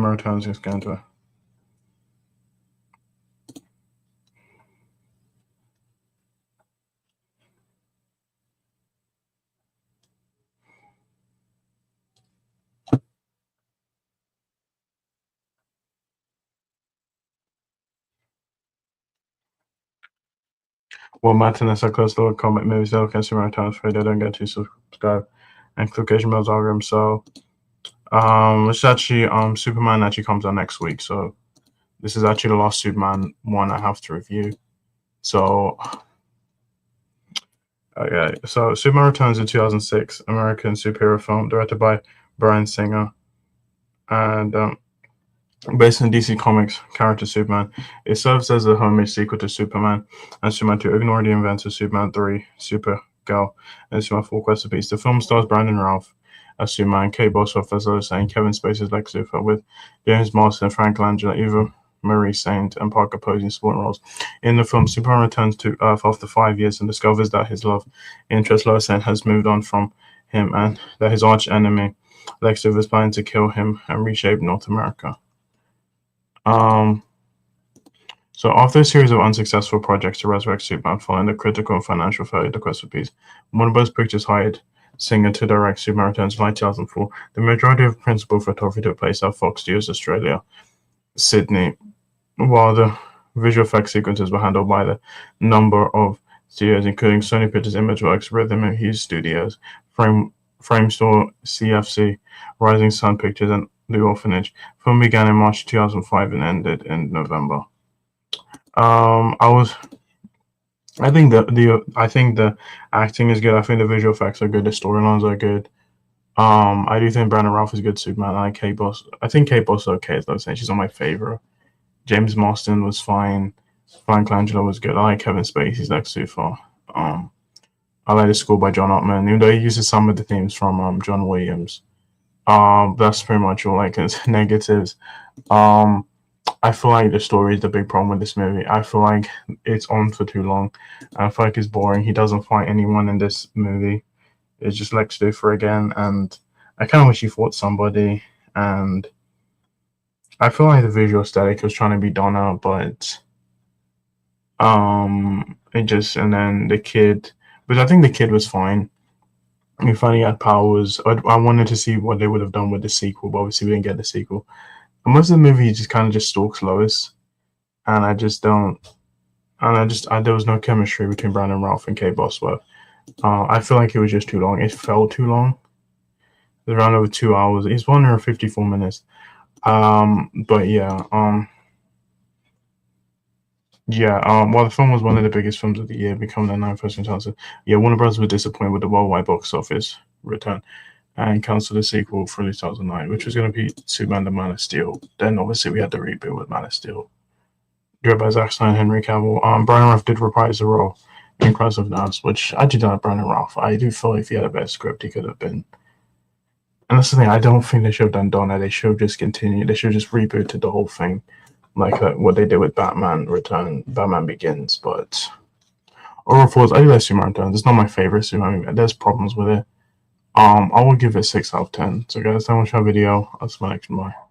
Returns is going to. Well, Martinez are close to comic movies. They'll can Superman Returns free. They don't get to subscribe and click bells algorithm. So, it's actually Superman actually comes out next week. So, this is actually the last Superman one I have to review. So, okay. So, Superman Returns in 2006, American superhero film directed by Bryan Singer, and based on DC Comics character Superman. It serves as a homage sequel to Superman and Superman 2, ignore the events of Superman 3, Supergirl, and Superman 4 Quest for Peace. The film stars Brandon Routh as Superman, Bosworth as Lois Lane, Kevin Spacey as Lex Luthor, with James Marsden, Frank Langella, Eva Marie Saint, and Parker Posey in supporting roles. In the film, Superman returns to Earth after 5 years and discovers that his love interest Lois Lane has moved on from him and that his arch enemy Lex Luthor is planning to kill him and reshape North America. So after a series of unsuccessful projects to resurrect Superman following the critical and financial failure of the Quest for Peace, Warner Bros. Pictures hired Singer to direct Superman Returns in 2004. The majority of principal photography took place at Fox Studios Australia, Sydney, while the visual effects sequences were handled by the number of studios, including Sony Pictures, Imageworks, Rhythm and Hughes Studios, Framestore, CFC, Rising Sun Pictures, and The Orphanage. Film began in March 2005 and ended in November. I think the acting is good. I think the visual effects are good. The storylines are good. I do think Brandon Routh is a good Superman. I like Kate Boss. I think Kate Boss is okay, as I was saying. She's not my favorite. James Marsden was fine. Frank Langella was good. I like Kevin Spacey's Lex Luthor. I like The School by John Ottman, even though he uses some of the themes from John Williams. That's pretty much all like his negatives. I feel like the story is the big problem with this movie. I feel like it's on for too long. I feel like it's boring. He doesn't fight anyone in this movie. It's just Lex Luthor again, and I kind of wish he fought somebody. And I feel like the visual aesthetic was trying to be done out, but it just, and then the kid, but I think the kid was fine. He finally had powers. I wanted to see what they would have done with the sequel, but obviously we didn't get the sequel. And most of the movie, he just kind of just stalks Lois, and I just don't. And there was no chemistry between Brandon Routh and Kate Bosworth. I feel like it was just too long. It felt too long. It was around over 2 hours. It's 1 hour 54 minutes. But yeah. While the film was one of the biggest films of the year, becoming the 9th first in terms of, Warner Bros. Was disappointed with the worldwide box office return and cancelled the sequel for 2009, which was going to be Superman the Man of Steel. Then obviously we had the reboot with Man of Steel, directed by Zack Snyder and Henry Cavill. Bryan Routh did reprise the role in Crisis of Nurse, which I do like Brandon Routh. I do feel if he had a better script, he could have been. And that's the thing, I don't think they should have done Donna. They should have just continued. They should have just rebooted the whole thing, like what they did with Batman Begins. But overall, I do like Superman Returns. It's not my favorite Superman. There's problems with it. I will give it 6 out of 10. So guys, that was our video. I'll see you next one. Bye.